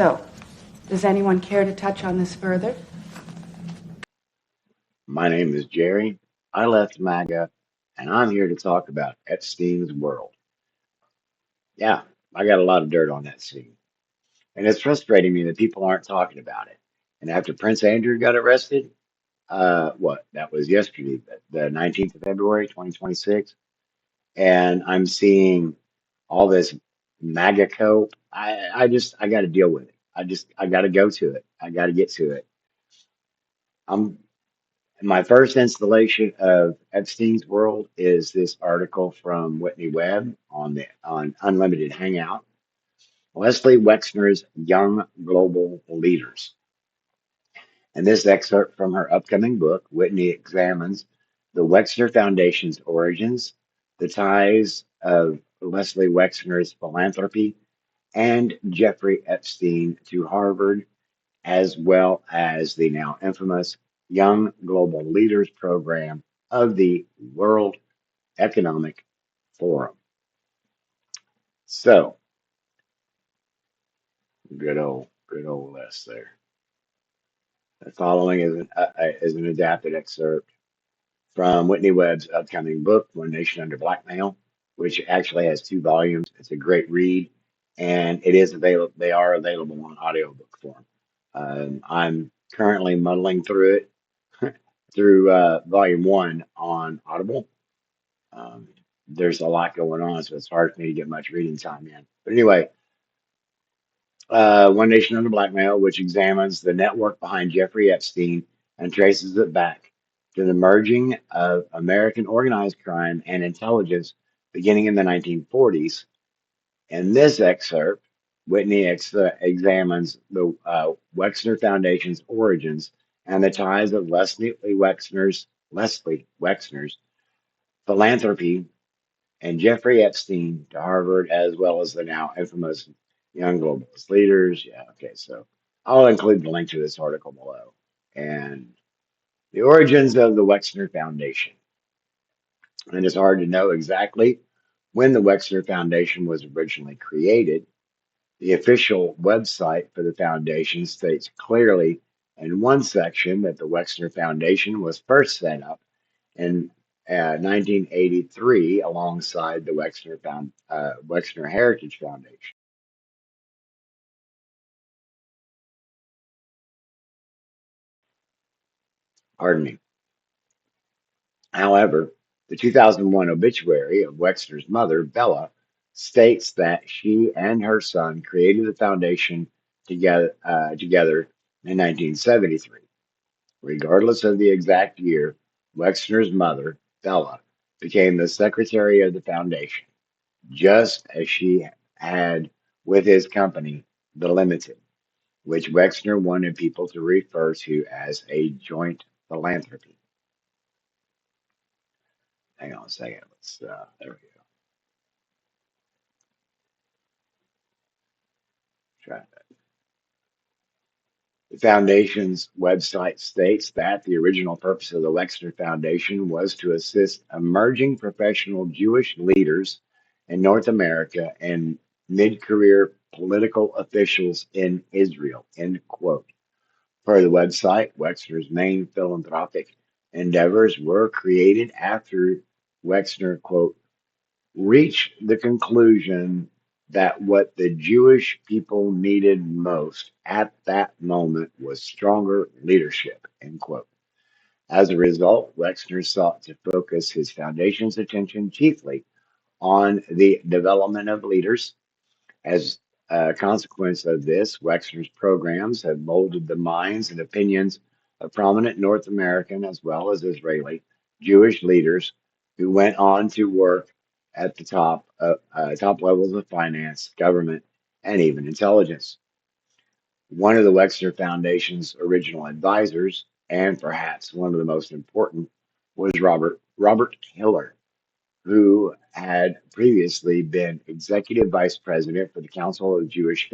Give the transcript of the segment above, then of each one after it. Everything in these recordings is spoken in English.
So, does anyone care to touch on this further? My name is Jerry. I left MAGA, and I'm here to talk about Epstein's world. Yeah, I got a lot of dirt on that scene, and it's frustrating me that people aren't talking about it. And after Prince Andrew got arrested, that was yesterday, the 19th of February, 2026, and I'm seeing all this MAGA cope. I got to deal with it. I got to go to it. I got to get to it. I'm My first installation of Epstein's World is this article from Whitney Webb on Unlimited Hangout. Leslie Wexner's Young Global Leaders. And this excerpt from her upcoming book, Whitney examines the Wexner Foundation's origins, the ties of Leslie Wexner's philanthropy, and Jeffrey Epstein to Harvard, as well as the now infamous Young Global Leaders program of the World Economic Forum. So, good old Les there. The following is an adapted excerpt from Whitney Webb's upcoming book, One Nation Under Blackmail, which actually has 2 volumes. It's a great read, and it is available. They are available on audiobook form. I'm currently muddling through it through volume one on Audible. Um, there's a lot going on, so it's hard for me to get much reading time in. But anyway, One Nation Under Blackmail, which examines the network behind Jeffrey Epstein and traces it back to the merging of American organized crime and intelligence beginning in the 1940s. In this excerpt, Whitney examines the Wexner Foundation's origins and the ties of Leslie Wexner's philanthropy and Jeffrey Epstein to Harvard, as well as the now infamous Young Globalist Leaders. Yeah, okay, so I'll include the link to this article below. And the origins of the Wexner Foundation. And it's hard to know exactly when the Wexner Foundation was originally created. The official website for the foundation states clearly in one section that the Wexner Foundation was first set up in 1983 alongside the Wexner Heritage Foundation. Pardon me. However, the 2001 obituary of Wexner's mother, Bella, states that she and her son created the foundation together in 1973. Regardless of the exact year, Wexner's mother, Bella, became the secretary of the foundation, just as she had with his company, The Limited, which Wexner wanted people to refer to as a joint philanthropy. Hang on a second. There we go. Try that. The foundation's website states that the original purpose of the Wexner Foundation was to assist emerging professional Jewish leaders in North America and mid-career political officials in Israel, end quote. Per the website, Wexner's main philanthropic endeavors were created after Wexner, quote, reached the conclusion that what the Jewish people needed most at that moment was stronger leadership, end quote. As a result, Wexner sought to focus his foundation's attention chiefly on the development of leaders. As a consequence of this, Wexner's programs have molded the minds and opinions of prominent North American as well as Israeli Jewish leaders who went on to work at the top levels of finance, government, and even intelligence. One of the Wexner Foundation's original advisors, and perhaps one of the most important, was Robert Hiller, who had previously been executive vice president for the Council of Jewish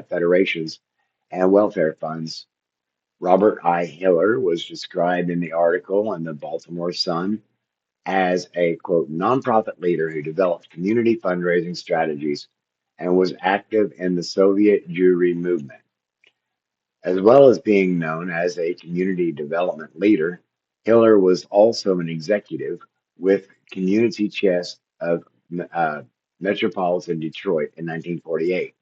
Federations and Welfare Funds. Robert I. Hiller was described in the article in the Baltimore Sun as a quote nonprofit leader who developed community fundraising strategies and was active in the Soviet Jewry movement. As well as being known as a community development leader, Hiller was also an executive with Community Chest of uh, Metropolitan Detroit in 1948.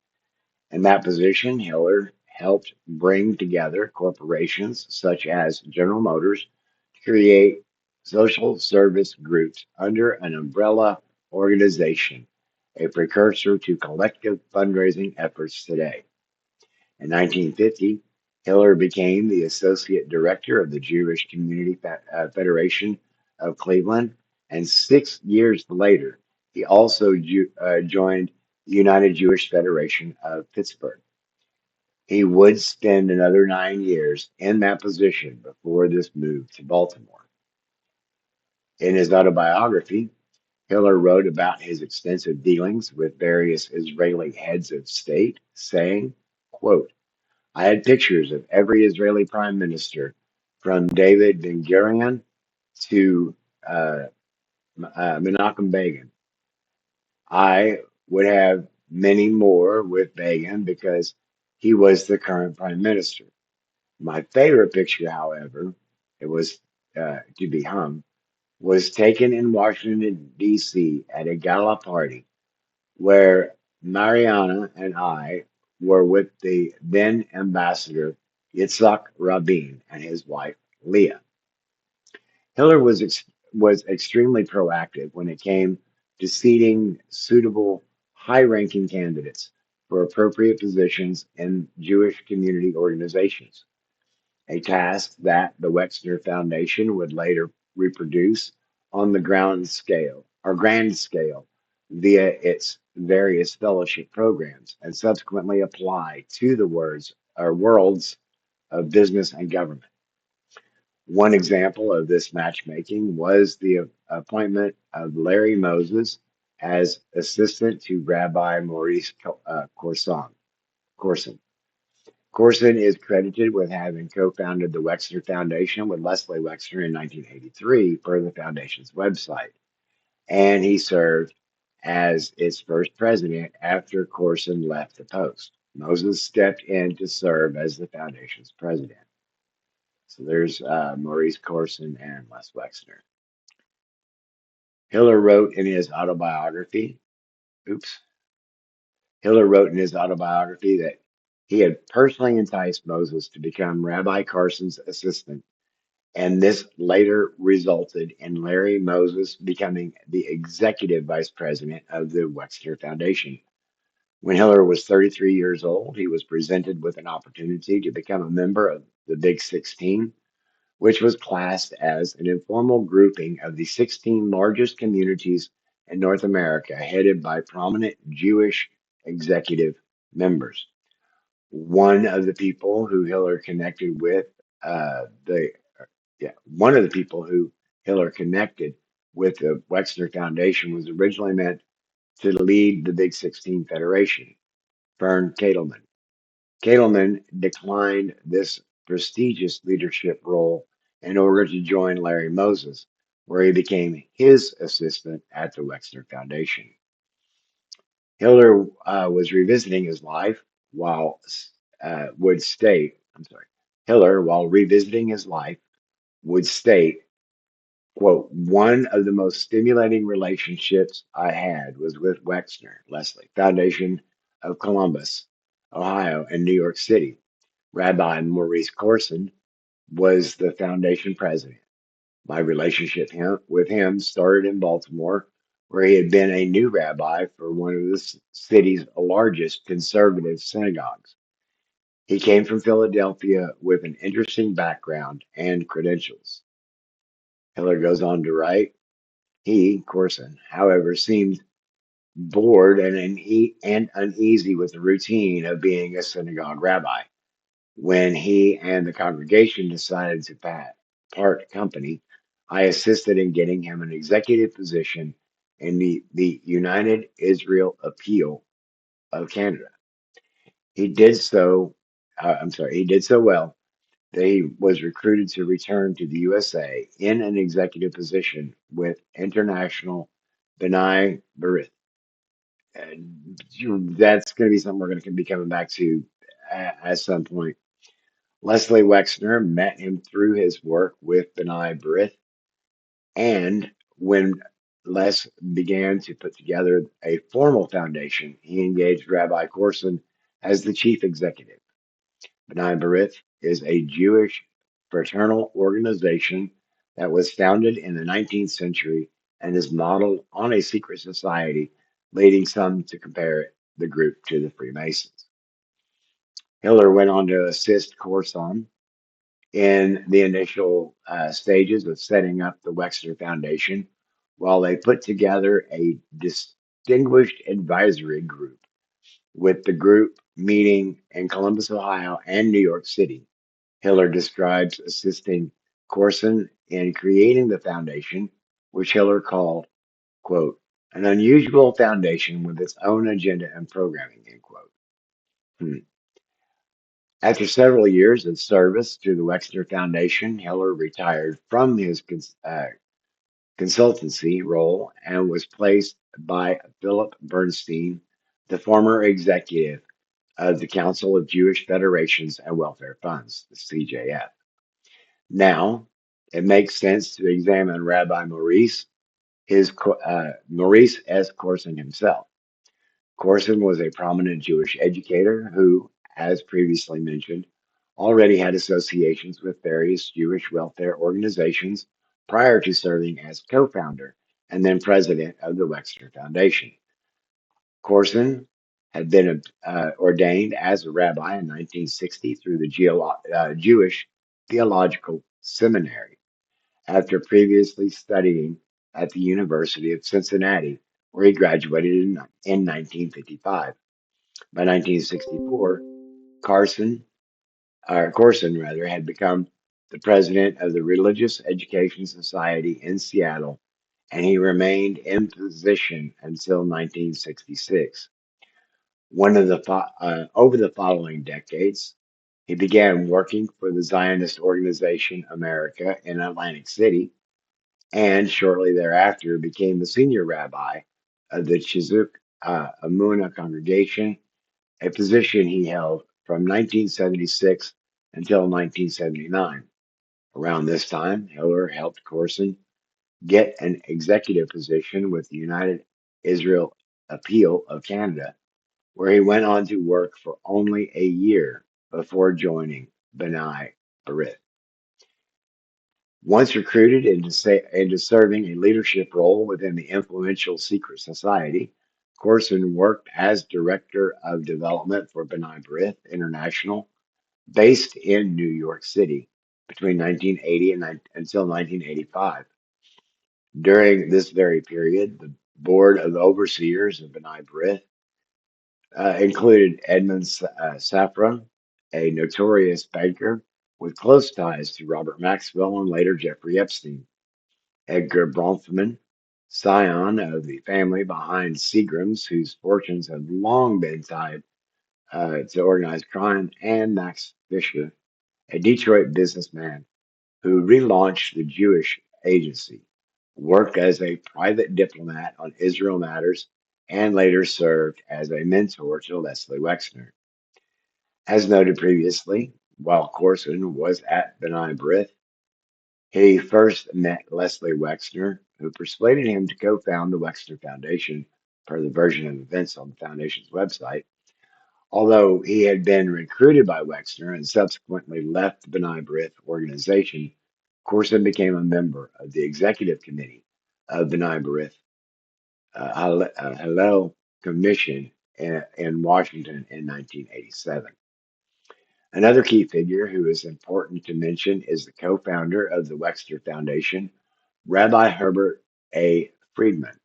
In that position, Hiller helped bring together corporations such as General Motors to create social service groups under an umbrella organization, a precursor to collective fundraising efforts today. In 1950, Hiller became the associate director of the Jewish Community Federation of Cleveland, and 6 years later, he also joined the United Jewish Federation of Pittsburgh. He would spend another 9 years in that position before this move to Baltimore. In his autobiography, Hiller wrote about his extensive dealings with various Israeli heads of state, saying, quote, I had pictures of every Israeli prime minister from David Ben Gurion to uh, Menachem Begin. I would have many more with Begin because he was the current prime minister. My favorite picture, however, it was to be hung, was taken in Washington, D.C. at a gala party where Mariana and I were with the then ambassador Yitzhak Rabin and his wife Leah. Hiller was extremely proactive when it came to seating suitable high-ranking candidates for appropriate positions in Jewish community organizations, a task that the Wexner Foundation would later reproduce on the grand scale via its various fellowship programs and subsequently apply to the worlds of business and government. One example of this matchmaking was the appointment of Larry Moses as assistant to Rabbi Maurice Corson. Corson is credited with having co-founded the Wexner Foundation with Leslie Wexner in 1983 per the foundation's website, and he served as its first president after Corson left the post. Moses stepped in to serve as the foundation's president. So there's Maurice Corson and Les Wexner. Hiller wrote in his autobiography, oops, Hiller wrote in his autobiography that he had personally enticed Moses to become Rabbi Carson's assistant, and this later resulted in Larry Moses becoming the executive vice president of the Wexner Foundation. When Hiller was 33 years old, he was presented with an opportunity to become a member of the Big 16, which was classed as an informal grouping of the 16 largest communities in North America, headed by prominent Jewish executive members. One of the people who Hiller connected with, the one of the people who Hiller connected with the Wexner Foundation was originally meant to lead the Big 16 Federation, Fern Ketelman. Ketelman declined this prestigious leadership role in order to join Larry Moses, where he became his assistant at the Wexner Foundation. Hiller was revisiting his life while would state, I'm sorry, Hiller, while revisiting his life, would state, quote, one of the most stimulating relationships I had was with Wexner, Leslie, Foundation of Columbus, Ohio, and New York City. Rabbi Maurice Corson was the foundation president. My relationship with him started in Baltimore, where he had been a new rabbi for one of the city's largest conservative synagogues. He came from Philadelphia with an interesting background and credentials. Hiller goes on to write, he, Corson, however, seemed bored and uneasy with the routine of being a synagogue rabbi. When he and the congregation decided to part company, I assisted in getting him an executive position in the United Israel Appeal of Canada. He did so, he did so well that he was recruited to return to the USA in an executive position with International B'nai B'rith. And that's going to be something we're going to be coming back to at some point. Leslie Wexner met him through his work with B'nai B'rith, and when Les began to put together a formal foundation, he engaged Rabbi Corson as the chief executive. B'nai B'rith is a Jewish fraternal organization that was founded in the 19th century and is modeled on a secret society, leading some to compare the group to the Freemasons. Hiller went on to assist Corson in the initial stages of setting up the Wexner Foundation, while they put together a distinguished advisory group, with the group meeting in Columbus, Ohio and New York City. Hiller describes assisting Corson in creating the foundation, which Hiller called, quote, an unusual foundation with its own agenda and programming, end quote. Hmm. After several years of service to the Wexner Foundation, Hiller retired from his consultancy role and was placed by Philip Bernstein, the former executive of the Council of Jewish Federations and Welfare Funds, the CJF. Now, it makes sense to examine Rabbi Maurice S. Corson himself. Corson was a prominent Jewish educator who, as previously mentioned, already had associations with various Jewish welfare organizations prior to serving as co-founder and then president of the Wexner Foundation. Corson had been ordained as a rabbi in 1960 through the Jewish Theological Seminary after previously studying at the University of Cincinnati, where he graduated in 1955. By 1964, Corson had become the president of the Religious Education Society in Seattle, and he remained in position until 1966. Over the following decades, he began working for the Zionist Organization America in Atlantic City, and shortly thereafter became the senior rabbi of the Chizuk Amuna congregation, a position he held from 1976 until 1979. Around this time, Hiller helped Corson get an executive position with the United Israel Appeal of Canada, where he went on to work for only a year before joining B'nai B'rith. Once recruited into serving a leadership role within the influential secret society, Corson worked as director of development for B'nai B'rith International, based in New York City, between 1980 and until 1985. During this very period, the board of overseers of B'nai B'rith included Edmund Safra, a notorious banker with close ties to Robert Maxwell and later Jeffrey Epstein; Edgar Bronfman, scion of the family behind Seagram's, whose fortunes have long been tied to organized crime; and Max Fisher, a Detroit businessman who relaunched the Jewish Agency, worked as a private diplomat on Israel matters, and later served as a mentor to Leslie Wexner. As noted previously, while Corson was at B'nai B'rith, he first met Leslie Wexner, who persuaded him to co-found the Wexner Foundation, per the version of events on the foundation's website. Although he had been recruited by Wexner and subsequently left the B'nai B'rith organization, Corson became a member of the executive committee of B'nai B'rith Hillel Commission in Washington in 1987. Another key figure who is important to mention is the co-founder of the Wexner Foundation, Rabbi Herbert A. Friedman.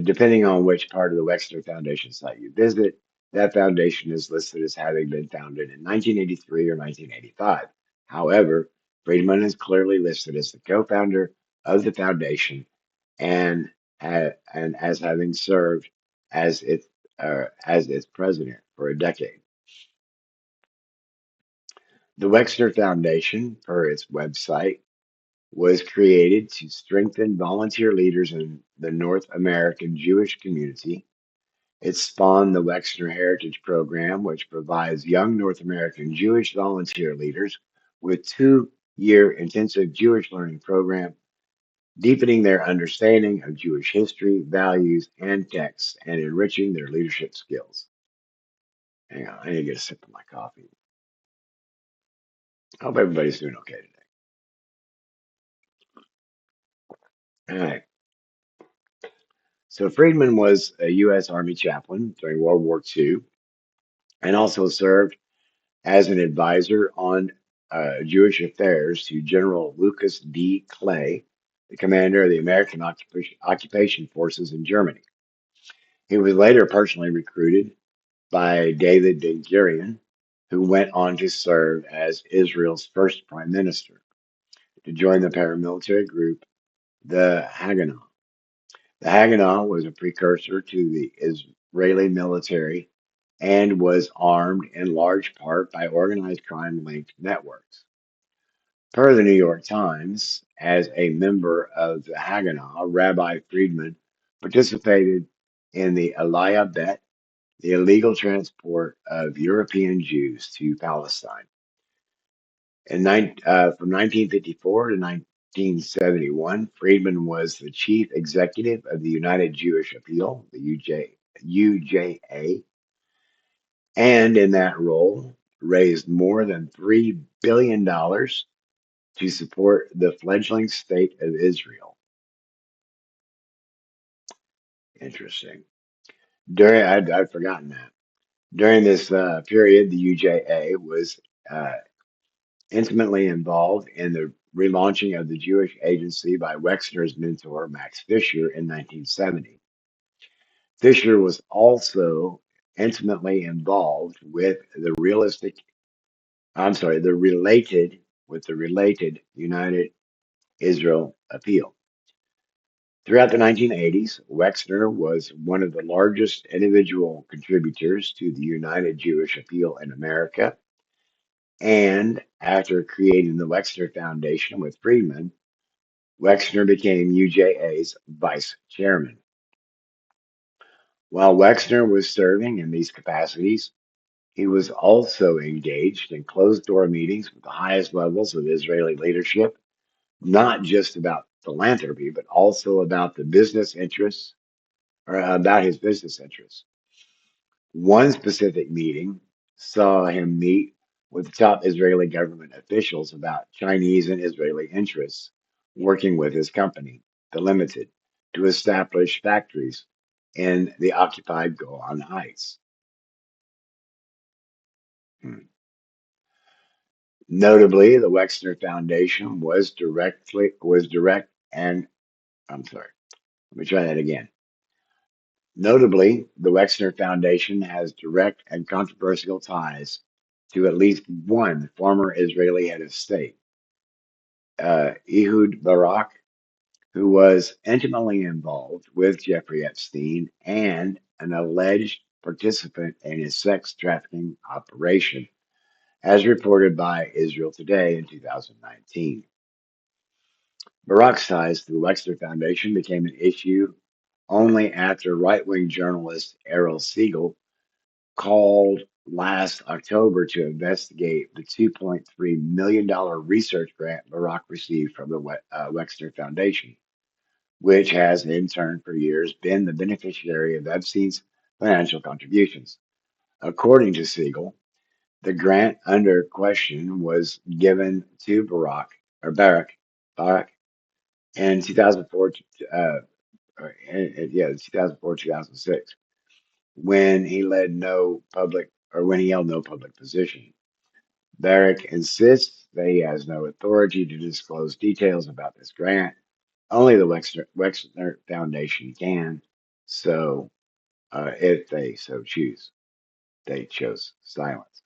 Depending on which part of the Wexner Foundation site you visit, that foundation is listed as having been founded in 1983 or 1985. However, Friedman is clearly listed as the co-founder of the foundation and and as having served as its president for a decade. The Wexner Foundation, per its website, was created to strengthen volunteer leaders in the North American Jewish community, It spawned the Wexner Heritage Program, which provides young North American Jewish volunteer leaders with 2-year intensive Jewish learning program, deepening their understanding of Jewish history, values, and texts, and enriching their leadership skills. Hang on, I need to get a sip of my coffee. I hope everybody's doing okay today. All right. So Friedman was a U.S. Army chaplain during World War II and also served as an advisor on Jewish affairs to General Lucas D. Clay, the commander of the American occupation forces in Germany. He was later personally recruited by David Ben Gurion, who went on to serve as Israel's first prime minister, to join the paramilitary group, the Haganah. The Haganah was a precursor to the Israeli military and was armed in large part by organized crime linked networks. Per the New York Times, as a member of the Haganah, Rabbi Friedman participated in the Aliyah Bet, the illegal transport of European Jews to Palestine. From 1954 to 1971, Friedman was the chief executive of the United Jewish Appeal, the UJA, and in that role raised more than $3 billion to support the fledgling state of Israel. Interesting. I'd forgotten that. During this period, the UJA was uh, intimately involved in the relaunching of the Jewish Agency by Wexner's mentor, Max Fisher, in 1970. Fisher was also intimately involved with the related United Israel Appeal. Throughout the 1980s, Wexner was one of the largest individual contributors to the United Jewish Appeal in America, and after creating the Wexner Foundation with Friedman, Wexner became UJA's vice chairman. While Wexner was serving in these capacities, he was also engaged in closed door meetings with the highest levels of Israeli leadership, not just about philanthropy, but also about the business interests or about his business interests. One specific meeting saw him meet with the top Israeli government officials about Chinese and Israeli interests working with his company, The Limited, to establish factories in the occupied Golan Heights. Hmm. Notably, the Wexner Foundation was direct and I'm sorry, let me try that again. Notably, the Wexner Foundation has direct and controversial ties to at least one former Israeli head of state, Ehud Barak, who was intimately involved with Jeffrey Epstein and an alleged participant in his sex trafficking operation, as reported by Israel Today in 2019. Barak's ties to the Wexner Foundation became an issue only after right wing journalist Errol Siegel called last October to investigate the $2.3 million research grant Barak received from the Wexner Foundation, which has in turn for years been the beneficiary of Epstein's financial contributions. According to Siegel, the grant under question was given to Barak in 2004, yeah, 2004-2006, when he held no public position. Barak insists that he has no authority to disclose details about this grant. Only the Wexner Foundation can. So, if they so choose, they chose silence.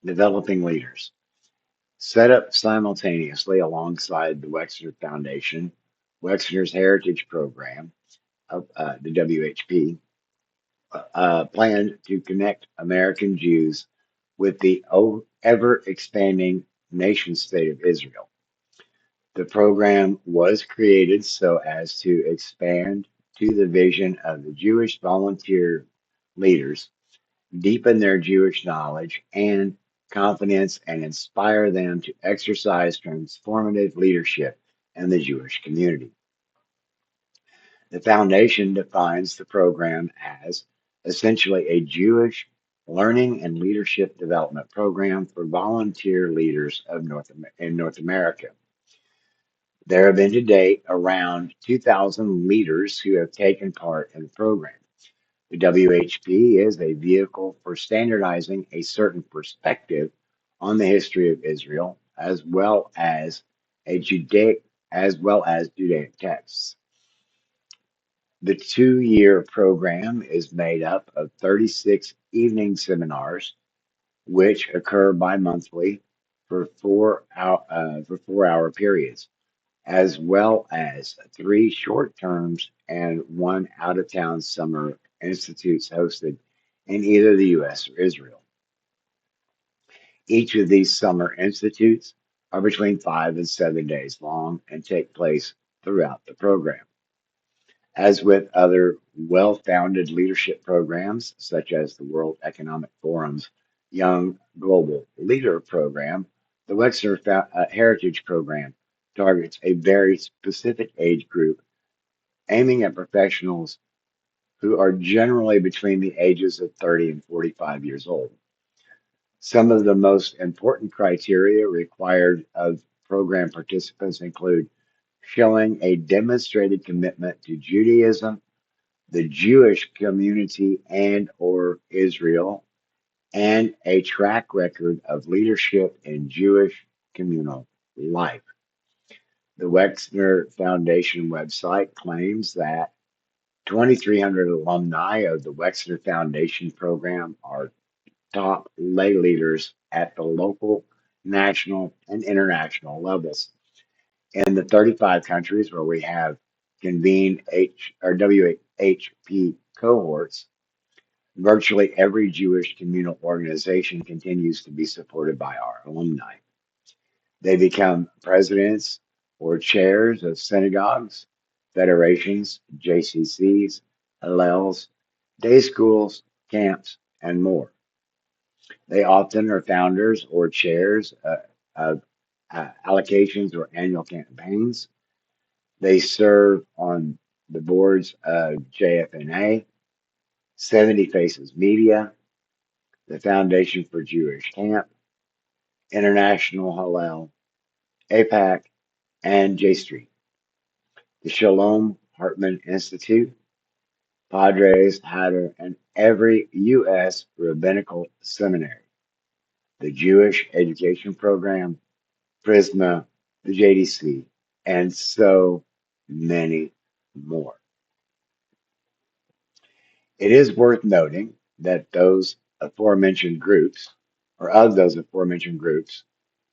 Developing leaders. Set up simultaneously alongside the Wexner Foundation, Wexner's Heritage Program, the WHP, planned to connect American Jews with the ever expanding nation state of Israel. The program was created so as to expand to the vision of the Jewish volunteer leaders, deepen their Jewish knowledge and confidence, and inspire them to exercise transformative leadership in the Jewish community. The foundation defines the program as essentially a Jewish learning and leadership development program for volunteer leaders in North America. There have been to date around 2,000 leaders who have taken part in the program. The WHP is a vehicle for standardizing a certain perspective on the history of Israel, as well as Judaic texts. The 2-year program is made up of 36 evening seminars, which occur bi-monthly for 4-hour periods, as well as 3 short terms and 1 out-of-town summer institutes hosted in either the U.S. or Israel. Each of these summer institutes are between 5 and 7 days long and take place throughout the program. As with other well-founded leadership programs, such as the World Economic Forum's Young Global Leader Program, the Wexner Heritage Program targets a very specific age group, aiming at professionals who are generally between the ages of 30 and 45 years old. Some of the most important criteria required of program participants include showing a demonstrated commitment to Judaism, the Jewish community and or Israel, and a track record of leadership in Jewish communal life. The Wexner Foundation website claims that 2,300 alumni of the Wexner Foundation program are top lay leaders at the local, national, and international levels. In the 35 countries where we have convened WHP cohorts, virtually every Jewish communal organization continues to be supported by our alumni. They become presidents or chairs of synagogues, federations, JCCs, Hillels, day schools, camps, and more. They often are founders or chairs of allocations or annual campaigns. They serve on the boards of JFNA, 70 Faces Media, the Foundation for Jewish Camp, International Hallel, APAC, and J Street, the Shalom Hartman Institute, Padres, Hatter, and every U.S. rabbinical seminary, the Jewish Education Program, Prisma, the JDC, and so many more. It is worth noting that those aforementioned groups, or of those aforementioned groups,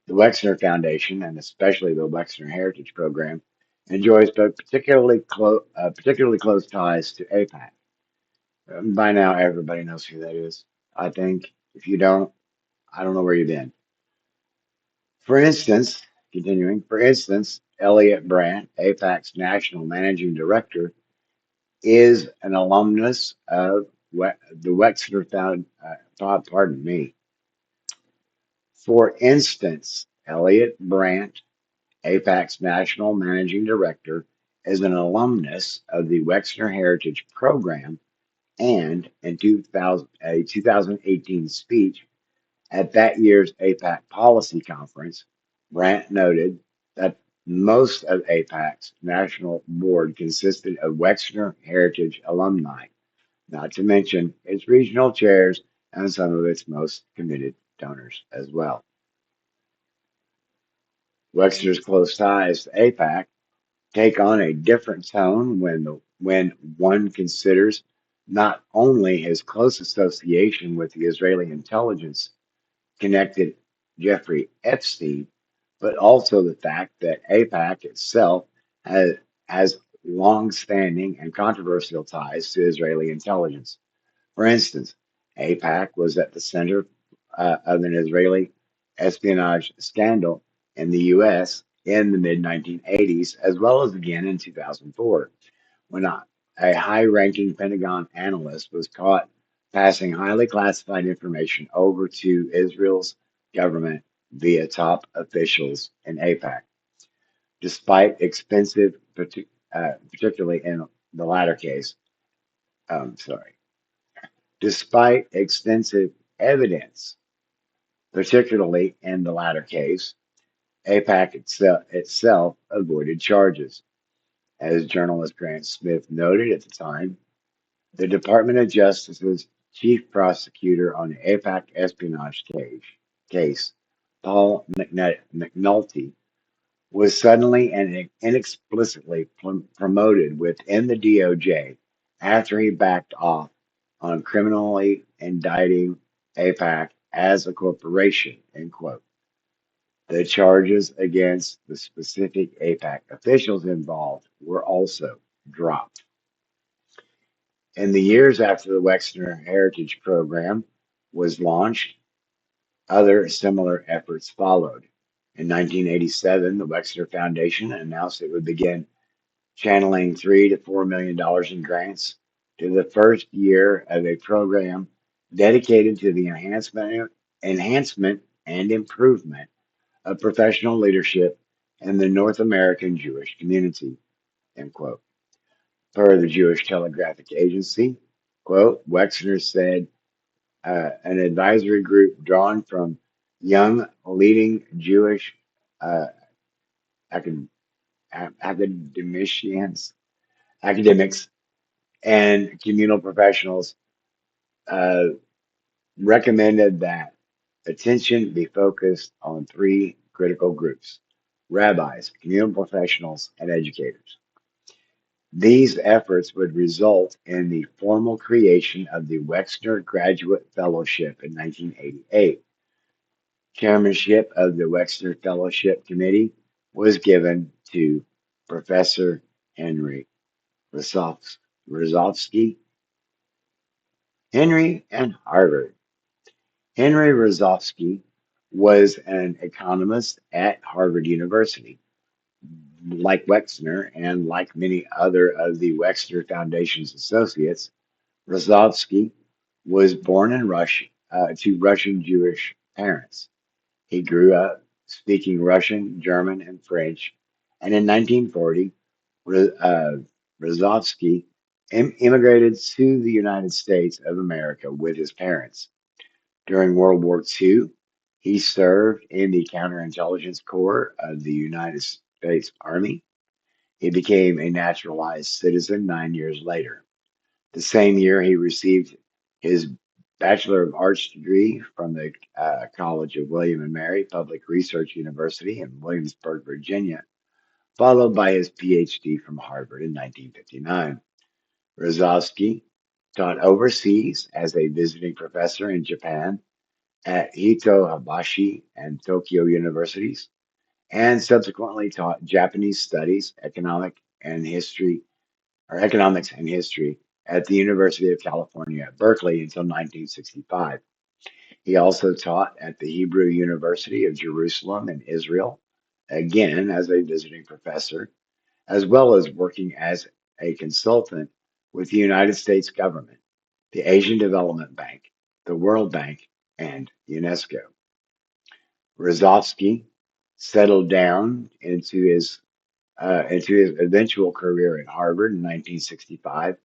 the Wexner Foundation, and especially the Wexner Heritage Program, enjoys particularly close ties to APAC. By now, everybody knows who that is. I think if you don't, I don't know where you've been. For instance, Elliot Brandt, APAC's National Managing Director, is an alumnus of the Wexner Foundation. Pardon me. For instance, Elliot Brandt, APAC's National Managing Director, is an alumnus of the Wexner Heritage Program, and in 2018 speech at that year's APAC Policy Conference, Brandt noted that most of APAC's national board consisted of Wexner Heritage alumni, not to mention its regional chairs and some of its most committed donors as well. Wexner's close ties to APAC take on a different tone when one considers not only his close association with the Israeli intelligence connected Jeffrey Epstein, but also the fact that APAC itself has long-standing and controversial ties to Israeli intelligence. For instance, APAC was at the center of an Israeli espionage scandal in the U.S. in the mid 1980s, as well as again in 2004, when a high-ranking Pentagon analyst was caught passing highly classified information over to Israel's government via top officials in APAC, despite expensive, particularly in the latter case. Sorry, despite extensive evidence, particularly in the latter case, APAC itself avoided charges. As journalist Grant Smith noted at the time, the Department of Justice's chief prosecutor on the APAC espionage case, Paul McNulty, was suddenly and inexplicably promoted within the DOJ after he backed off on criminally indicting APAC as a corporation, end quote. The charges against the specific APAC officials involved were also dropped. In the years after the Wexner Heritage Program was launched, other similar efforts followed. In 1987, the Wexner Foundation announced it would begin channeling $3 to $4 million in grants to the first year of a program dedicated to the enhancement and improvement of professional leadership in the North American Jewish community, end quote. Per the Jewish Telegraphic Agency, quote, Wexner said an advisory group drawn from young leading Jewish uh, acad- academicians, academics, and communal professionals uh, recommended that attention be focused on three critical groups: rabbis, communal professionals, and educators. These efforts would result in the formal creation of the Wexner Graduate Fellowship in 1988. Chairmanship of the Wexner Fellowship Committee was given to Professor Henry Rosovsky. Henry and Harvard. Henry Rosovsky was an economist at Harvard University. Like Wexner and like many other of the Wexner Foundation's associates, Rosovsky was born in Russia to Russian Jewish parents. He grew up speaking Russian, German, and French, and in 1940, Rosovsky immigrated to the United States of America with his parents. During World War II, he served in the counterintelligence corps of the United States Army. He became a naturalized citizen 9 years later. The same year, he received his Bachelor of Arts degree from the College of William and Mary Public Research University in Williamsburg, Virginia, followed by his PhD from Harvard in 1959. Rozovsky taught overseas as a visiting professor in Japan at Hitohabashi and Tokyo universities, and subsequently taught Japanese studies, economics and history at the University of California at Berkeley until 1965. He also taught at the Hebrew University of Jerusalem in Israel, again as a visiting professor, as well as working as a consultant with the United States government, the Asian Development Bank, the World Bank, and UNESCO. Rozovsky settled down into his eventual career at Harvard in 1965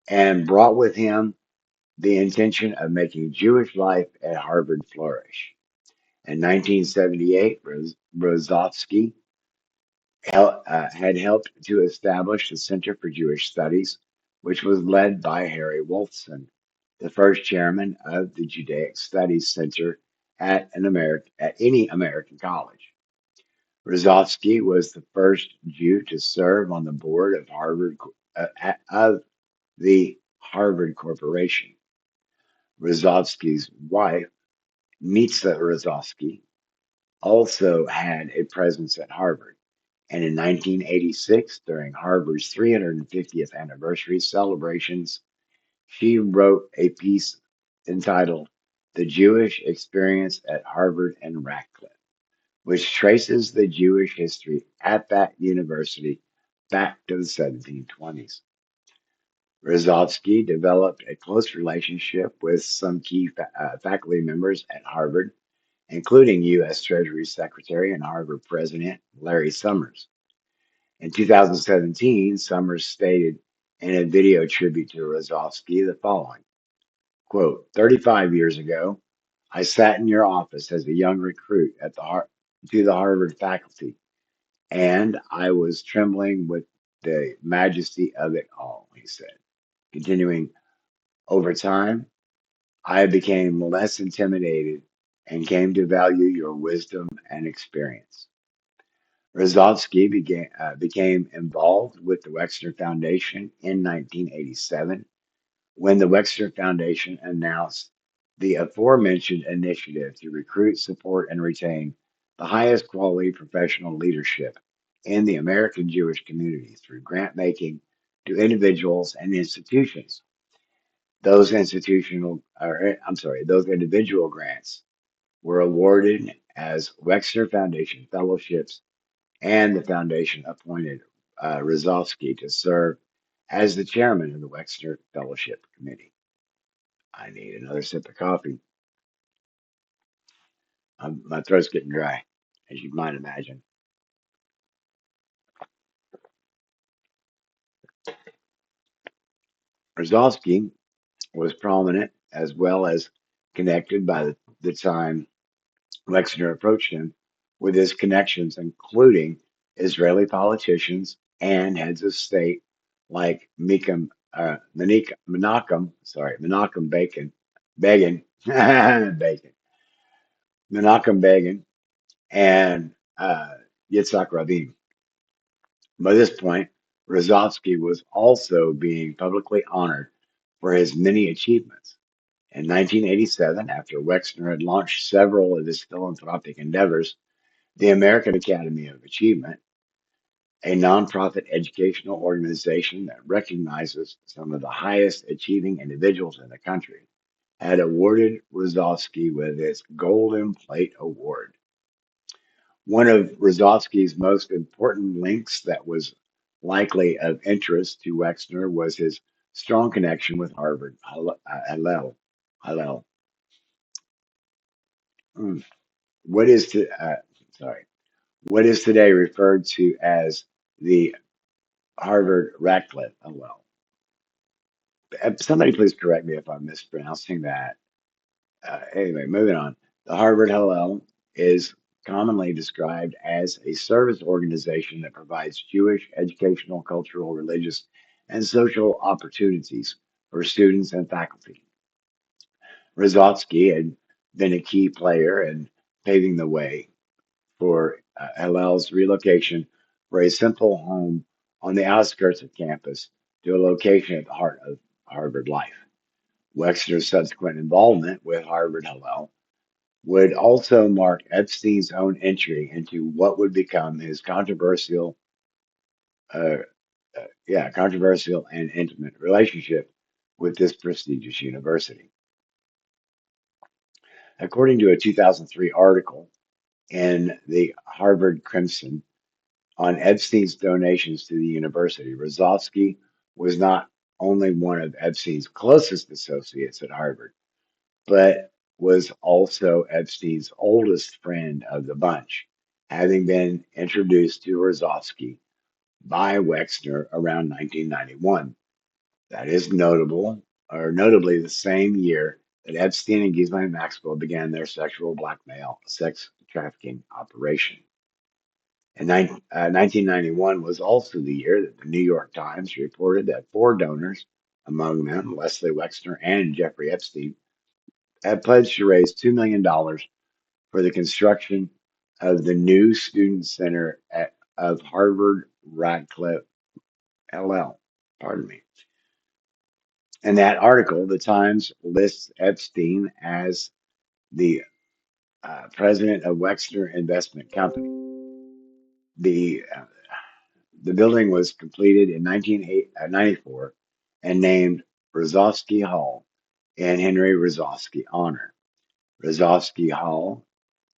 and brought with him the intention of making Jewish life at Harvard flourish. In 1978, Rozovsky had helped to establish the Center for Jewish Studies, which was led by Harry Wolfson, the first chairman of the Judaic Studies Center at any American college. Rozovsky was the first Jew to serve on the board of of the Harvard Corporation. Rozovsky's wife, Mitza Rozovsky, also had a presence at Harvard, and in 1986, during Harvard's 350th anniversary celebrations, she wrote a piece entitled The Jewish Experience at Harvard and Radcliffe, which traces the Jewish history at that university back to the 1720s. Rozovsky developed a close relationship with some key faculty members at Harvard, including U.S. Treasury Secretary and Harvard President Larry Summers. In 2017, Summers stated in a video tribute to Rozovsky the following quote, 35 years ago, I sat in your office as a young recruit to the Harvard faculty, and I was trembling with the majesty of it all, he said. Continuing, over time, I became less intimidated and came to value your wisdom and experience. Rozovsky became involved with the Wexner Foundation in 1987 when the Wexner Foundation announced the aforementioned initiative to recruit, support, and retain the highest quality professional leadership in the American Jewish community through grant making to individuals and institutions. Those individual grants were awarded as Wexner Foundation fellowships, and the foundation appointed Rozovsky to serve as the chairman of the Wexner Fellowship Committee. I need another sip of coffee. My throat's getting dry, as you might imagine. Rozovsky was prominent as well as connected by the time Wexner approached him with his connections, including Israeli politicians and heads of state like Menachem Begin, Menachem Begin, and Yitzhak Rabin. By this point, Rozovsky was also being publicly honored for his many achievements. In 1987, after Wexner had launched several of his philanthropic endeavors, the American Academy of Achievement, a nonprofit educational organization that recognizes some of the highest achieving individuals in the country, had awarded Rozovsky with its Golden Plate Award. One of Rozovsky's most important links that was likely of interest to Wexner was his strong connection with Harvard. Hillel. Mm. What is to, sorry, what is today referred to as the Harvard Radcliffe Hillel. Somebody please correct me if I'm mispronouncing that. Anyway, moving on. The Harvard Hillel is commonly described as a service organization that provides Jewish educational, cultural, religious, and social opportunities for students and faculty. Rozovsky had been a key player in paving the way for Hillel's relocation for a simple home on the outskirts of campus to a location at the heart of Harvard life. Wexner's subsequent involvement with Harvard Hillel would also mark Epstein's own entry into what would become his uh, controversial and intimate relationship with this prestigious university. According to a 2003 article in the Harvard Crimson on Epstein's donations to the university, Rozovsky was not only one of Epstein's closest associates at Harvard, but was also Epstein's oldest friend of the bunch, having been introduced to Rozovsky by Wexner around 1991. That is notably the same year that Epstein and Ghislaine Maxwell began their sexual blackmail, sex trafficking operation. And 1991 was also the year that the New York Times reported that four donors, among them Leslie Wexner and Jeffrey Epstein, had pledged to raise $2 million for the construction of the new student center of Harvard Radcliffe LL. Pardon me. In that article, the Times lists Epstein as the president of Wexner Investment Company. The The building was completed in 1994 and named Rozovsky Hall in Henry Rozovsky honor. Rozovsky Hall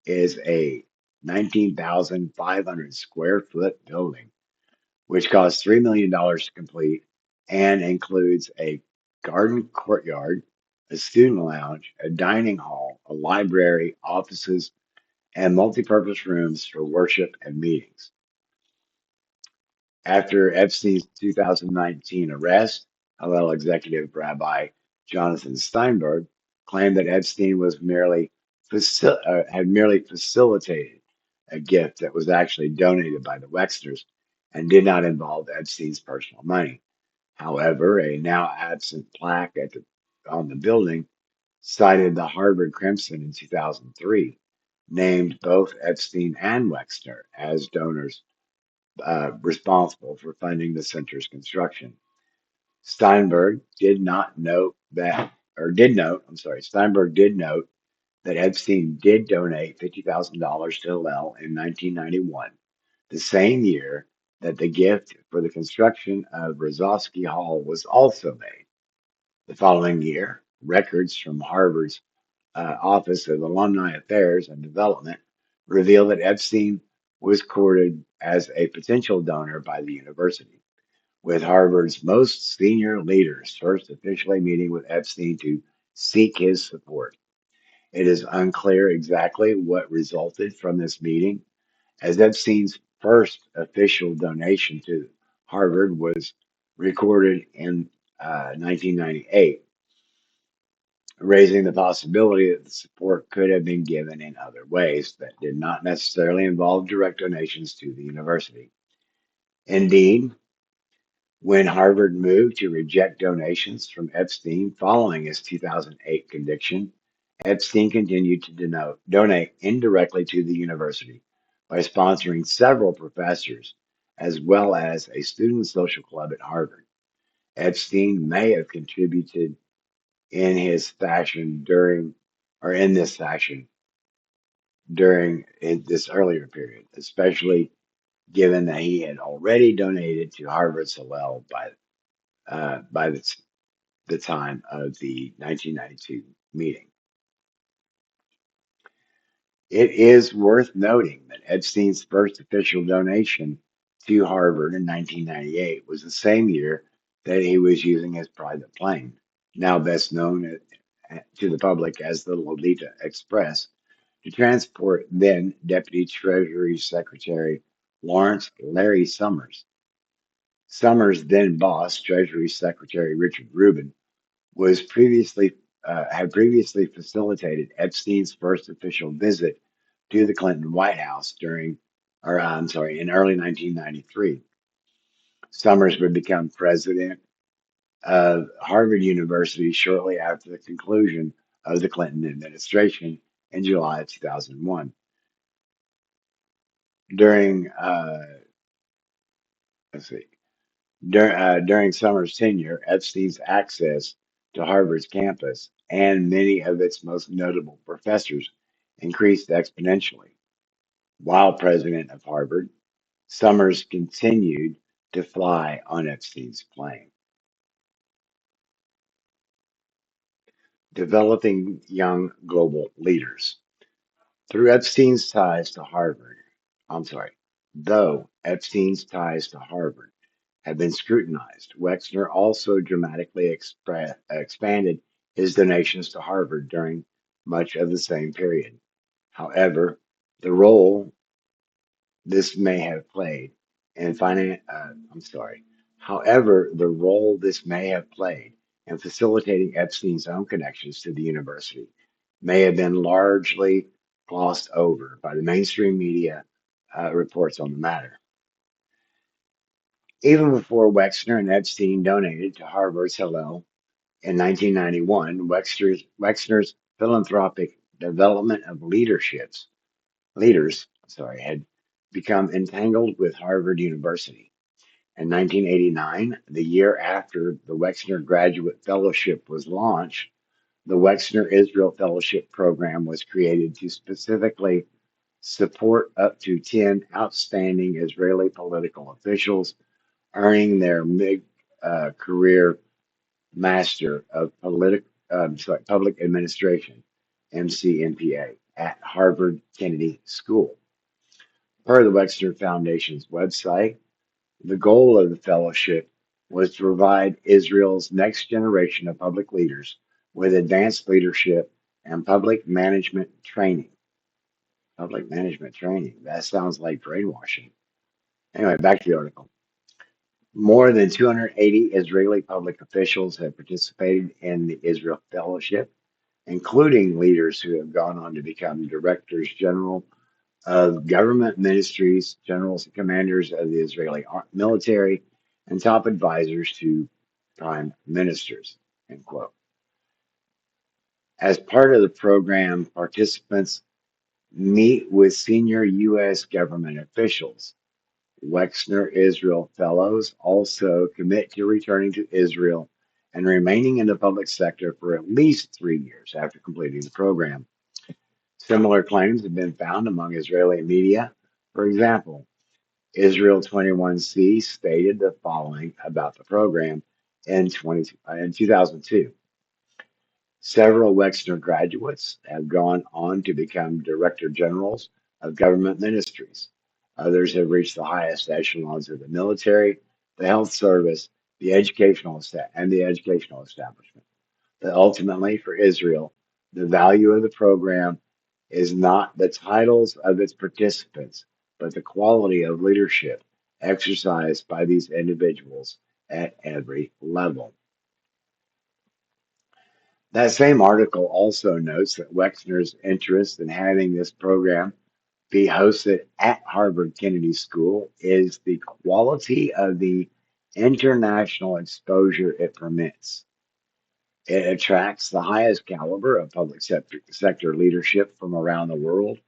is a 19,500 square foot building, which cost $3 million to complete and includes a garden courtyard, a student lounge, a dining hall, a library, offices, and multipurpose rooms for worship and meetings. After Epstein's 2019 arrest, Hillel executive Rabbi Jonathan Steinberg claimed that Epstein had merely facilitated a gift that was actually donated by the Wexners and did not involve Epstein's personal money. However, a now absent plaque on the building cited the Harvard Crimson in 2003, named both Epstein and Wexner as donors responsible for funding the center's construction. Steinberg did not note that, or did note, I'm sorry, Steinberg did note that Epstein did donate $50,000 to Hillel in 1991, the same year that the gift for the construction of Rozovsky Hall was also made. The following year, records from Harvard's Office of Alumni Affairs and Development revealed that Epstein was courted as a potential donor by the university, with Harvard's most senior leaders first officially meeting with Epstein to seek his support. It is unclear exactly what resulted from this meeting, as Epstein's first official donation to Harvard was recorded in 1998, raising the possibility that the support could have been given in other ways that did not necessarily involve direct donations to the university. Indeed, when Harvard moved to reject donations from Epstein following his 2008 conviction, Epstein continued to donate indirectly to the university by sponsoring several professors as well as a student social club at Harvard. Epstein may have contributed in his fashion during, or in this fashion during this earlier period, especially given that he had already donated to Harvard's Hillel by the time of the 1992 meeting. It is worth noting that Epstein's first official donation to Harvard in 1998 was the same year that he was using his private plane, now best known to the public as the Lolita Express, to transport then Deputy Treasury Secretary Lawrence Larry Summers. Summers' then boss, Treasury Secretary Richard Rubin, was previously had previously facilitated Epstein's first official visit to the Clinton White House in early 1993. Summers would become president of Harvard University shortly after the conclusion of the Clinton administration in July of 2001. During let's see, during Summers' tenure, Epstein's access to Harvard's campus and many of its most notable professors increased exponentially. While president of Harvard, Summers continued to fly on Epstein's plane. Developing young global leaders. Through Epstein's ties to Harvard, I'm sorry, though Epstein's ties to Harvard have been scrutinized, Wexner also dramatically expanded his donations to Harvard during much of the same period. However, the role this may have played in I'm sorry. However, the role this may have played in facilitating Epstein's own connections to the university may have been largely glossed over by the mainstream media reports on the matter. Even before Wexner and Epstein donated to Harvard's Hillel in 1991, Wexner's philanthropic development of leaders had become entangled with Harvard University. In 1989, the year after the Wexner Graduate Fellowship was launched, the Wexner Israel Fellowship Program was created to specifically support up to 10 outstanding Israeli political officials earning their mid-career Master of Public Administration, MCMPA, at Harvard Kennedy School. Per the Wexner Foundation's website, the goal of the fellowship was to provide Israel's next generation of public leaders with advanced leadership and public management training. Public management training. That sounds like brainwashing. Anyway, back to the article. More than 280 Israeli public officials have participated in the Israel Fellowship, including leaders who have gone on to become directors general of government ministries, generals and commanders of the Israeli military, and top advisors to prime ministers. End quote. As part of the program, participants meet with senior U.S. government officials. Wexner Israel Fellows also commit to returning to Israel and remaining in the public sector for at least 3 years after completing the program. Similar claims have been found among Israeli media. For example, Israel 21C stated the following about the program in 2002. Several Wexner graduates have gone on to become director generals of government ministries. Others have reached the highest echelons of the military, the health service, the educational establishment. But ultimately, for Israel, the value of the program is not the titles of its participants, but the quality of leadership exercised by these individuals at every level. That same article also notes that Wexner's interest in having this program be hosted at Harvard Kennedy School is the quality of the international exposure it permits. It attracts the highest caliber of public sector leadership from around the world,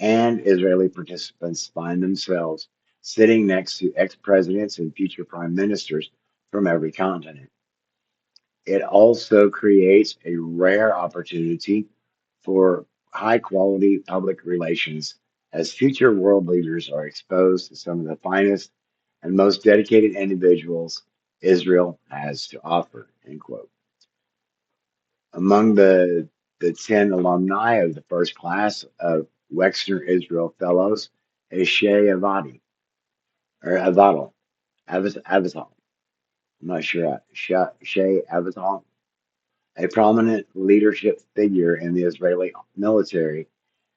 and Israeli participants find themselves sitting next to ex presidents and future prime ministers from every continent. It also creates a rare opportunity for high quality public relations as future world leaders are exposed to some of the finest and most dedicated individuals Israel has to offer. End quote. Among the 10 alumni of the first class of Wexner Israel Fellows is Shay Avadi, or Avadal, Avatal. I'm not sure. Shay Avatal, a prominent leadership figure in the Israeli military,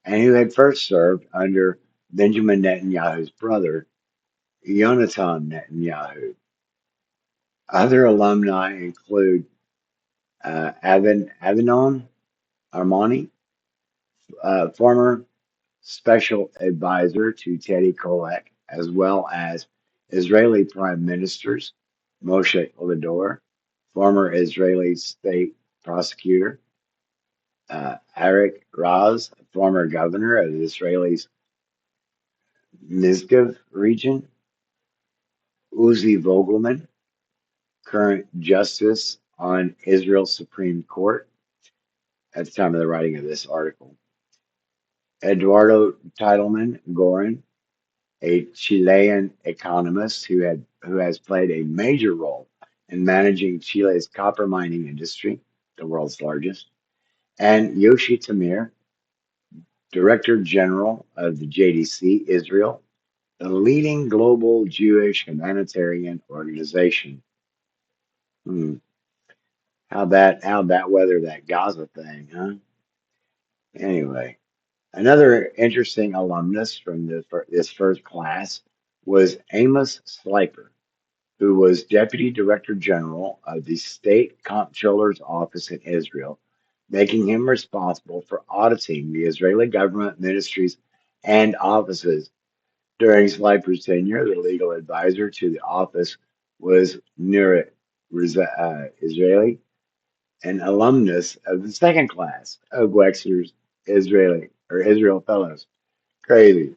and who had first served under Benjamin Netanyahu's brother, Yonatan Netanyahu. Other alumni include Avinon Armani, former special advisor to Teddy Kollek, as well as Israeli prime ministers Moshe Olador, former Israeli state prosecutor, Arik Raz, former governor of the Israeli Mizgiv region, Uzi Vogelman, current justice on Israel's Supreme Court at the time of the writing of this article, Eduardo Titelman Gorin, a Chilean economist who has played a major role in managing Chile's copper mining industry, the world's largest, and Yoshi Tamir, Director General of the JDC Israel, the leading global Jewish humanitarian organization. Hmm. How'd that weather that Gaza thing, huh? Anyway, another interesting alumnus from this first class was Amos Sliper, who was Deputy Director General of the State Comptroller's Office in Israel, making him responsible for auditing the Israeli government ministries and offices. During Sliper's tenure, the legal advisor to the office was Nurit Israeli, an alumnus of the second class of Wexner's Israel Fellows. Crazy.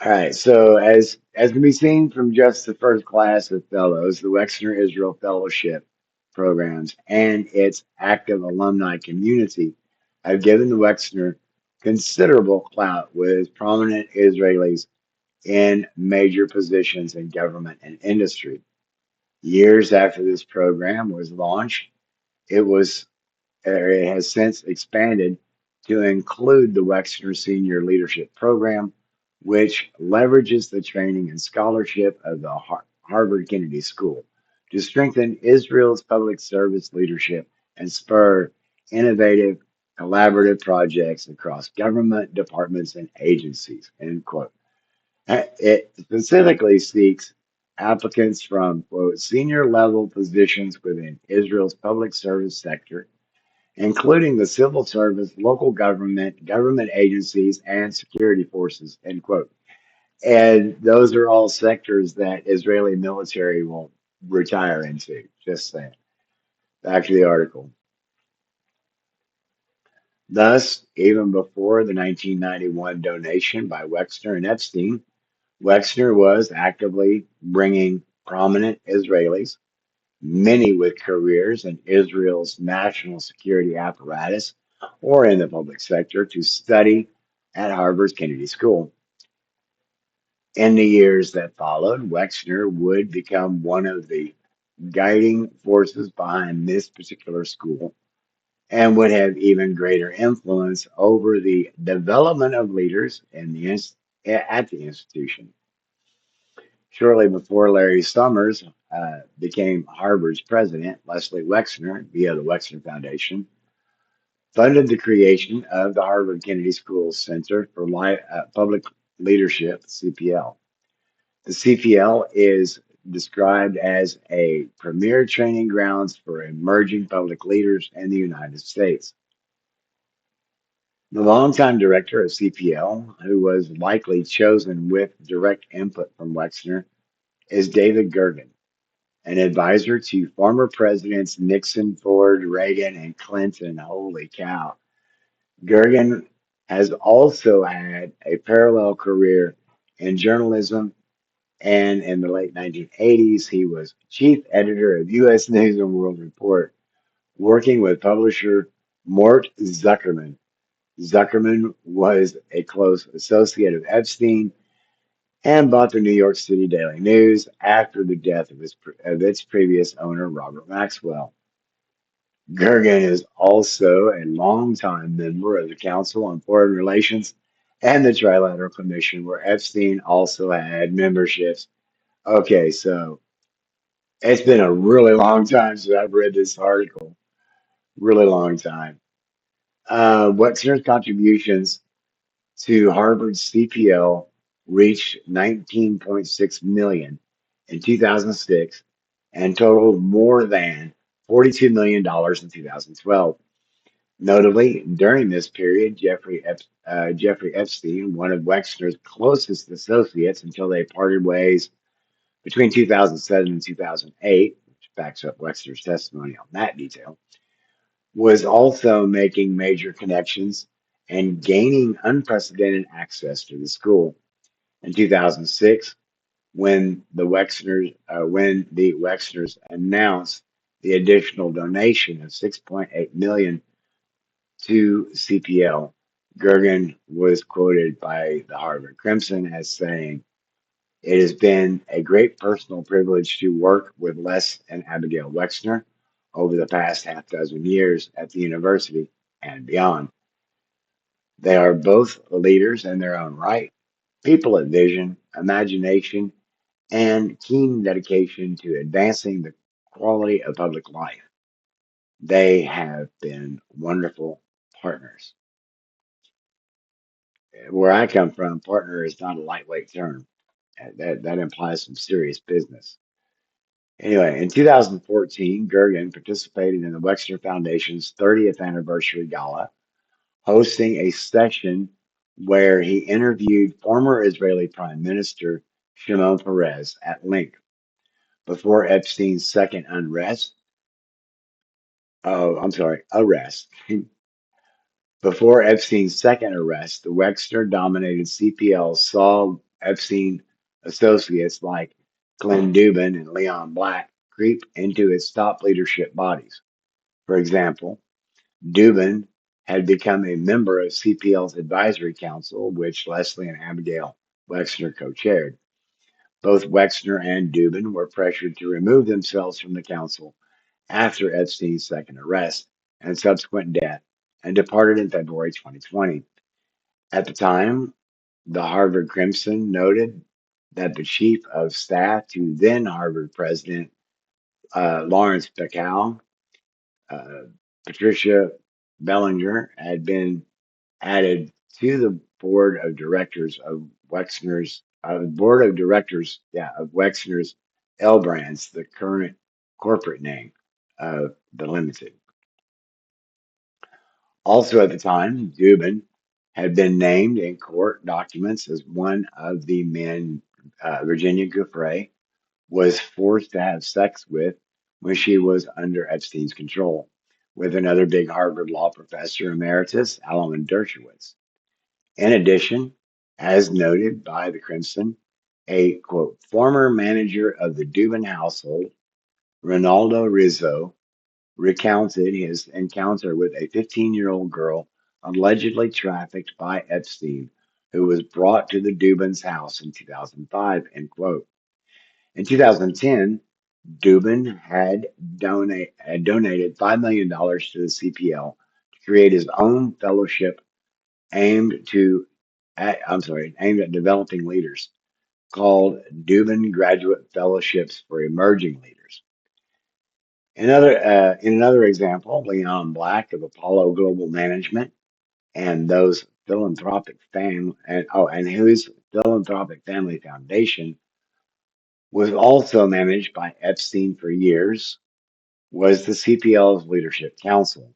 All right, so as can be seen from just the first class of fellows, the Wexner Israel Fellowship programs and its active alumni community have given the Wexner considerable clout with prominent Israelis in major positions in government and industry. Years after this program was launched, it was it has since expanded to include the Wexner Senior Leadership Program, which leverages the training and scholarship of the Harvard Kennedy School to strengthen Israel's public service leadership and spur innovative collaborative projects across government departments and agencies. End quote. It specifically seeks applicants from, quote, senior level positions within Israel's public service sector, including the civil service, local government, government agencies, and security forces, end quote. And those are all sectors that Israeli military will retire into. Just saying. Back to the article. Thus, even before the 1991 donation by Wexner and Epstein, Wexner was actively bringing prominent Israelis, many with careers in Israel's national security apparatus or in the public sector, to study at Harvard's Kennedy School. In the years that followed, Wexner would become one of the guiding forces behind this particular school and would have even greater influence over the development of leaders in at the institution. Shortly before Larry Summers became Harvard's president, Leslie Wexner, via the Wexner Foundation, funded the creation of the Harvard Kennedy School Center for Public Leadership, CPL. The CPL is described as a premier training grounds for emerging public leaders in the United States. The longtime director of CPL, who was likely chosen with direct input from Wexner, is David Gergen, an advisor to former presidents Nixon, Ford, Reagan, and Clinton. Holy cow. Gergen has also had a parallel career in journalism, and in the late 1980s, he was chief editor of U.S. News and World Report, working with publisher Mort Zuckerman. Zuckerman was a close associate of Epstein and bought the New York City Daily News after the death of its previous owner, Robert Maxwell. Gergen is also a longtime member of the Council on Foreign Relations and the Trilateral Commission, where Epstein also had memberships. Okay, so it's been a really long time since I've read this article. Really long time. Wexner's contributions to Harvard's CPL reached 19.6 million in 2006 and totaled more than $42 million in 2012. Notably, during this period, Jeffrey Epstein, one of Wexner's closest associates until they parted ways between 2007 and 2008, which backs up Wexner's testimony on that detail, was also making major connections and gaining unprecedented access to the school. In 2006, when the Wexners announced the additional donation of 6.8 million to CPL, Gergen was quoted by the Harvard Crimson as saying, "It has been a great personal privilege to work with Les and Abigail Wexner over the past half dozen years at the university and beyond. They are both leaders in their own right, people of vision, imagination, and keen dedication to advancing the quality of public life. They have been wonderful partners." Where I come from, partner is not a lightweight term. That implies some serious business. Anyway, in 2014, Gergen participated in the Wexner Foundation's 30th anniversary gala, hosting a session where he interviewed former Israeli Prime Minister Shimon Peres at length. Before Epstein's second arrest. Before Epstein's second arrest, the Wexner dominated CPL saw Epstein associates like Glenn Dubin and Leon Black creep into its top leadership bodies. For example, Dubin had become a member of CPL's advisory council, which Leslie and Abigail Wexner co chaired. Both Wexner and Dubin were pressured to remove themselves from the council after Epstein's second arrest and subsequent death and departed in February 2020. At the time, The Harvard Crimson noted that the chief of staff to then Harvard President Lawrence Bacow, uh, Patricia Bellinger, had been added to the board of directors of Wexner's L Brands, the current corporate name of the limited. Also at the time, Dubin had been named in court documents as one of the men Virginia Giuffre was forced to have sex with when she was under Epstein's control, with another big Harvard law professor emeritus, Alan Dershowitz. In addition, as noted by the Crimson, a quote, former manager of the Dubin household, Ronaldo Rizzo, recounted his encounter with a 15-year-old girl allegedly trafficked by Epstein, who was brought to the Dubin's house in 2005, end quote. In 2010, Dubin had donated $5 million to the CPL to create his own fellowship aimed to aimed at developing leaders called Dubin Graduate Fellowships for Emerging Leaders. In another example, Leon Black of Apollo Global Management and those philanthropic fam and whose philanthropic family foundation was also managed by Epstein for years, was the CPL's leadership council.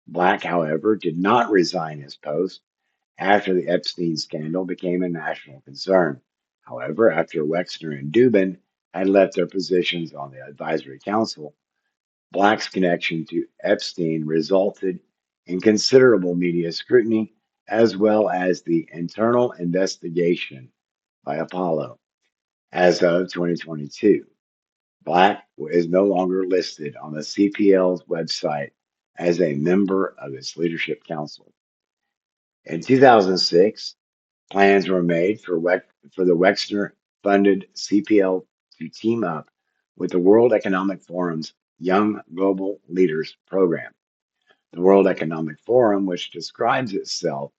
Black, however, did not resign his post after the Epstein scandal became a national concern. However, after Wexner and Dubin had left their positions on the advisory council, Black's connection to Epstein resulted in considerable media scrutiny as well as the internal investigation by Apollo. As of 2022, Black is no longer listed on the CPL's website as a member of its leadership council. In 2006, plans were made for the Wexner funded CPL to team up with the World Economic Forum's Young Global Leaders program. The World Economic Forum, which describes itself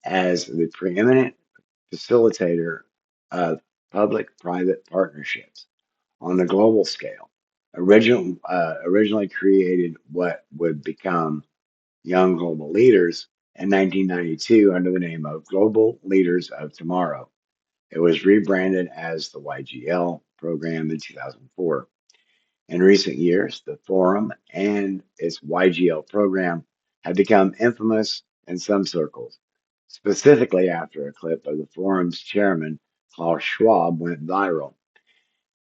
as the preeminent facilitator of public private partnerships on the global scale, originally created what would become Young Global Leaders in 1992 under the name of Global Leaders of Tomorrow. It was rebranded as the YGL program in 2004. In recent years, the forum and its YGL program have become infamous in some circles, specifically after a clip of the forum's chairman, Klaus Schwab, went viral.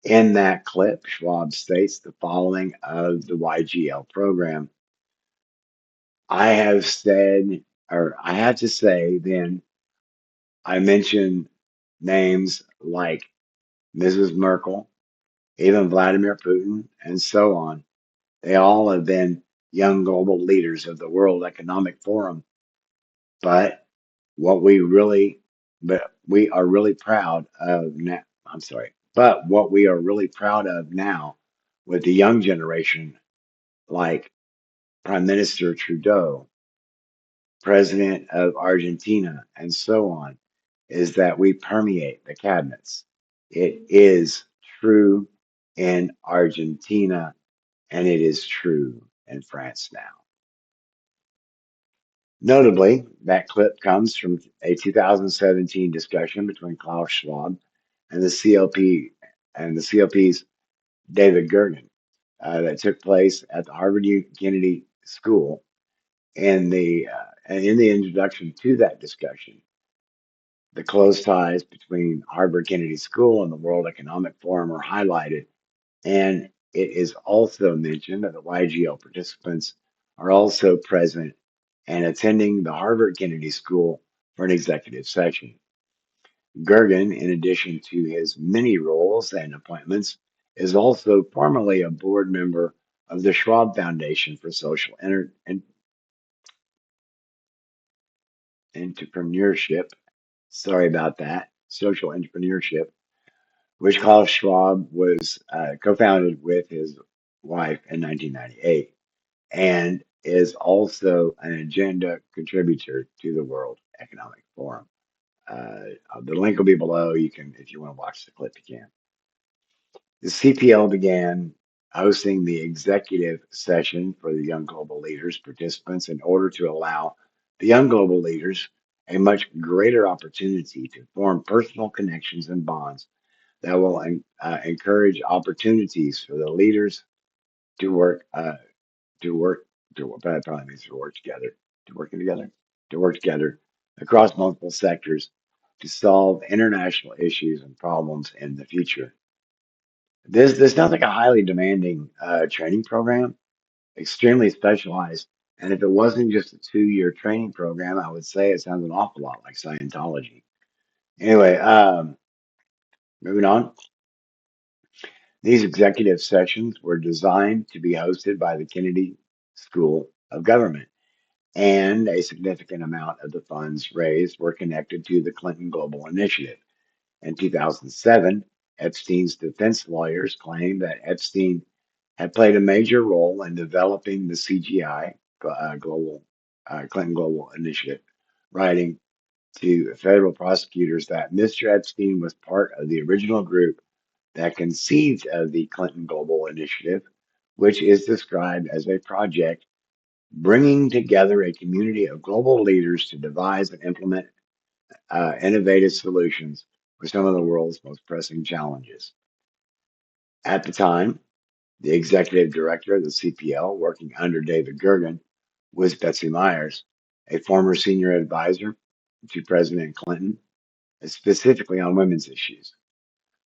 In that clip, Schwab states the following of the YGL program. I have said, or I had to say, then I mentioned names like Mrs. Merkel, even Vladimir Putin, and so on. They all have been young global leaders of the World Economic Forum. But what we really, but we are really proud of now, I'm sorry, but what we are really proud of now with the young generation, like Prime Minister Trudeau, President of Argentina, and so on, is that we permeate the cabinets. It is true in Argentina and it is true in France now. Notably, that clip comes from a 2017 discussion between Klaus Schwab and the CLP's David Gergen that took place at the Harvard Kennedy School. And in the introduction to that discussion, the close ties between Harvard Kennedy School and the World Economic Forum are highlighted, and it is also mentioned that the YGL participants are also present and attending the Harvard Kennedy School for an executive session. Gergen, in addition to his many roles and appointments, is also formerly a board member of the Schwab Foundation for Social Entrepreneurship. Sorry about that. Social Entrepreneurship, which Klaus Schwab was co-founded with his wife in 1998, and is also an agenda contributor to the World Economic Forum. The link will be below. You can, if you want to watch the clip, you can. The CPL began hosting the executive session for the Young Global Leaders participants in order to allow the Young Global Leaders a much greater opportunity to form personal connections and bonds that will encourage opportunities for the leaders to work, to work, that probably means to work together, to work together across multiple sectors to solve international issues and problems in the future. This sounds like a highly demanding training program, extremely specialized. And if it wasn't just a 2-year training program, I would say it sounds an awful lot like Scientology. Anyway, moving on. These executive sessions were designed to be hosted by the Kennedy School of Government, and a significant amount of the funds raised were connected to the Clinton Global Initiative. In 2007, Epstein's defense lawyers claimed that Epstein had played a major role in developing the CGI, Clinton Global Initiative, writing to federal prosecutors that Mr. Epstein was part of the original group that conceived of the Clinton Global Initiative, which is described as a project bringing together a community of global leaders to devise and implement innovative solutions for some of the world's most pressing challenges. At the time, the executive director of the CPL, working under David Gergen, was Betsy Myers, a former senior advisor to President Clinton, specifically on women's issues.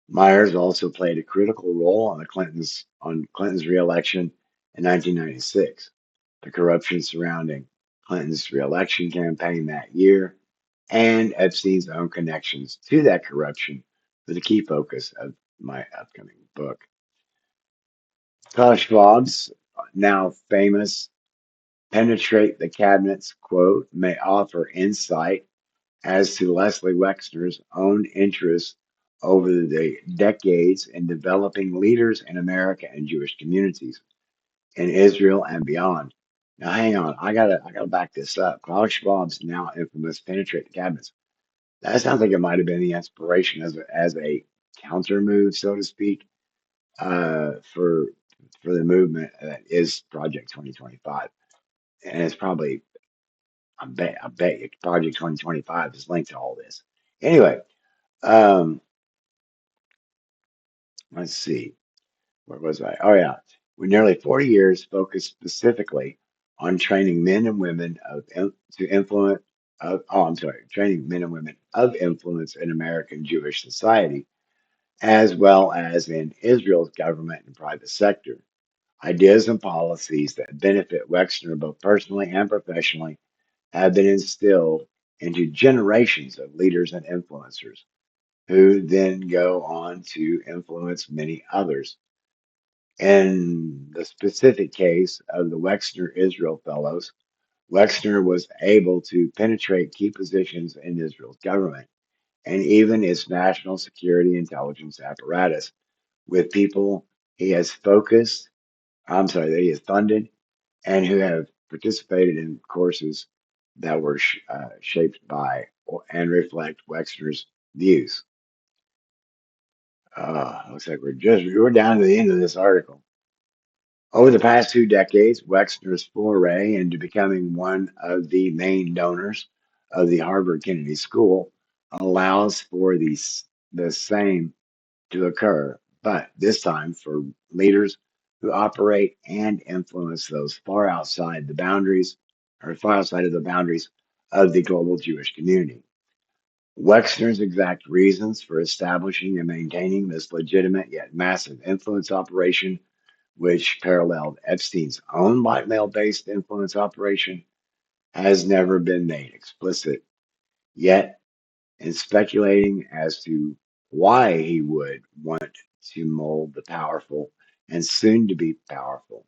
Myers also played a critical role on Clinton's reelection in 1996. The corruption surrounding Clinton's reelection campaign that year and Epstein's own connections to that corruption were the key focus of my upcoming book. Klaus Schwab's now famous Penetrate the Cabinets quote may offer insight as to Leslie Wexner's own interests over the decades in developing leaders in America and Jewish communities in Israel and beyond. Now, hang on, I gotta back this up. Klaus Schwab's now infamous Penetrate the Cabinets. That sounds like it might have been the inspiration as a counter move, so to speak, for the movement that is Project 2025. And it's probably I bet you Project 2025 is linked to all this. Anyway, um, let's see. Where was I? Oh yeah. With nearly 40 years focused specifically on training men and women to influence training men and women of influence in American Jewish society, as well as in Israel's government and private sector. Ideas and policies that benefit Wexner both personally and professionally have been instilled into generations of leaders and influencers who then go on to influence many others. In the specific case of the Wexner Israel Fellows, Wexner was able to penetrate key positions in Israel's government and even its national security intelligence apparatus with people he has focused, that he has funded and who have participated in courses that were shaped by and reflect Wexner's views. Looks like we're down to the end of this article. Over the past 2 decades, Wexner's foray into becoming one of the main donors of the Harvard Kennedy School allows for the same to occur, but this time for leaders who operate and influence those far outside of the boundaries of the global Jewish community. Wexner's exact reasons for establishing and maintaining this legitimate yet massive influence operation, which paralleled Epstein's own blackmail based influence operation, has never been made explicit. Yet, in speculating as to why he would want to mold the powerful and soon to be powerful,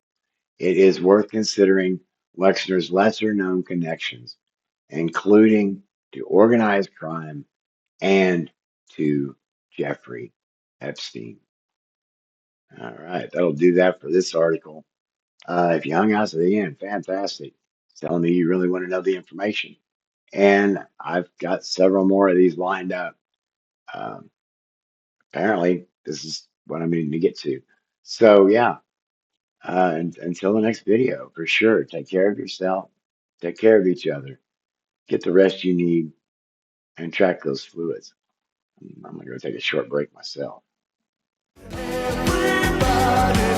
it is worth considering Wexner's lesser known connections, including to organized crime and to Jeffrey Epstein. All right, that'll do that for this article. If you hung out to the end, fantastic. It's telling me you really want to know the information. And I've got several more of these lined up. Um, Apparently, this is what I'm needing to get to. So, yeah, and until the next video, for sure, take care of yourself, take care of each other, get the rest you need, and track those fluids. I'm going to go take a short break myself. Everybody